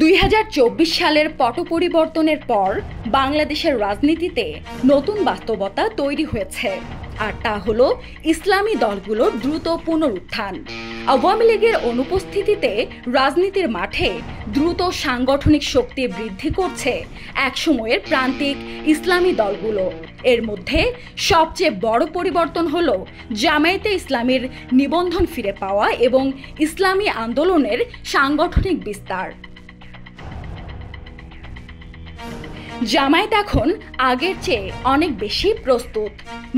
2024 সালের পট পরিবর্তনের পর বাংলাদেশের রাজনীতিতে নতুন বাস্তবতা তৈরি হয়েছে, আর তা হলো ইসলামী দলগুলোর দ্রুত পুনরুত্থান। আওয়ামী লীগের অনুপস্থিতিতে রাজনীতির মাঠে দ্রুত সাংগঠনিক শক্তি বৃদ্ধি করছে একসময়ের প্রান্তিক ইসলামী দলগুলো। এর মধ্যে সবচেয়ে বড় পরিবর্তন হলো জামায়াতে ইসলামীর নিবন্ধন ফিরে পাওয়া এবং ইসলামী আন্দোলনের সাংগঠনিক বিস্তার। জামায়াত এখন আগের চেয়ে অনেক বেশি প্রস্তুত।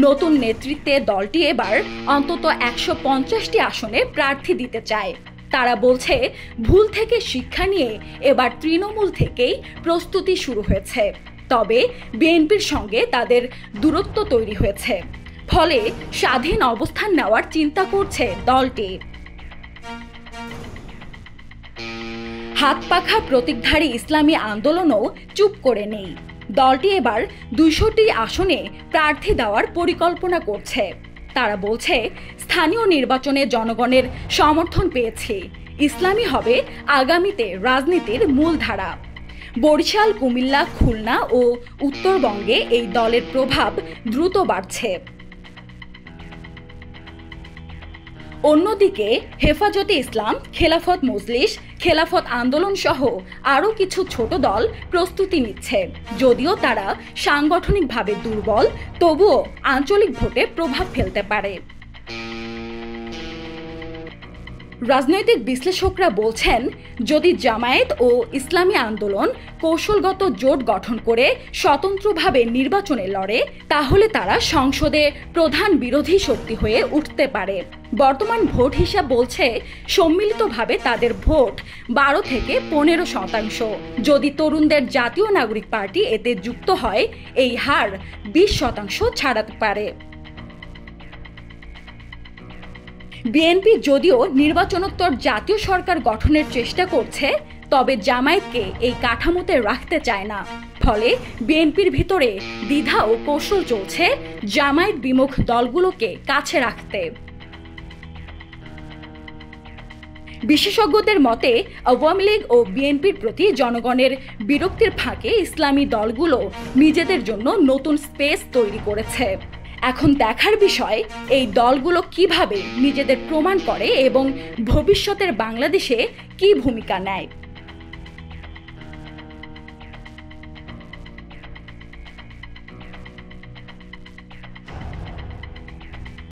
নতুন নেতৃত্বে দলটি এবার অন্তত 150টি আসনে প্রার্থী দিতে চায়। তারা বলছে, ভুল থেকে শিক্ষা নিয়ে এবার তৃণমূল থেকেই প্রস্তুতি শুরু হয়েছে। তবে বিএনপির সঙ্গে তাদের দূরত্ব তৈরি হয়েছে, ফলে স্বাধীন অবস্থান নেওয়ার চিন্তা করছে দলটি। হাত পাখা প্রতীকধারী ইসলামী আন্দোলনও চুপ করে নেই। দলটি এবার 200টি আসনে প্রার্থী দেওয়ার পরিকল্পনা করছে। তারা বলছে, স্থানীয় নির্বাচনে জনগণের সমর্থন পেয়েছি, ইসলামী হবে আগামীতে রাজনীতির মূলধারা। বরিশাল, কুমিল্লা, খুলনা ও উত্তরবঙ্গে এই দলের প্রভাব দ্রুত বাড়ছে। অন্যদিকে হেফাজতে ইসলাম, খেলাফত মজলিস, খেলাফত আন্দোলন সহ আরও কিছু ছোট দল প্রস্তুতি নিচ্ছে। যদিও তারা সাংগঠনিকভাবে দুর্বল, তবুও আঞ্চলিক ভোটে প্রভাব ফেলতে পারে। রাজনৈতিক বিশ্লেষকরা বলছেন, যদি জামায়াত ও ইসলামী আন্দোলন কৌশলগত জোট গঠন করে স্বতন্ত্রভাবে নির্বাচনে লড়ে, তাহলে তারা সংসদে প্রধান বিরোধী শক্তি হয়ে উঠতে পারে। বর্তমান ভোট হিসাব বলছে, সম্মিলিতভাবে তাদের ভোট 12 থেকে 15%। যদি তরুণদের জাতীয় নাগরিক পার্টি এতে যুক্ত হয়, এই হার 20% ছাড়াতে পারে। বিএনপি যদিও নির্বাচনোত্তর জাতীয় সরকার গঠনের চেষ্টা করছে, তবে জামায়াতকে এই কাঠামোতে রাখতে চায় না। ফলে বিএনপির ভিতরে দ্বিধা ও কৌশল চলছে জামায়াত বিমুখ দলগুলোকে কাছে রাখতে। বিশেষজ্ঞদের মতে, আওয়ামী লীগ ও বিএনপির প্রতি জনগণের বিরক্তির ফাঁকে ইসলামী দলগুলো নিজেদের জন্য নতুন স্পেস তৈরি করেছে। এখন দেখার বিষয়, এই দলগুলো কিভাবে নিজেদের প্রমাণ করে এবং ভবিষ্যতের বাংলাদেশে কী ভূমিকা নেয়।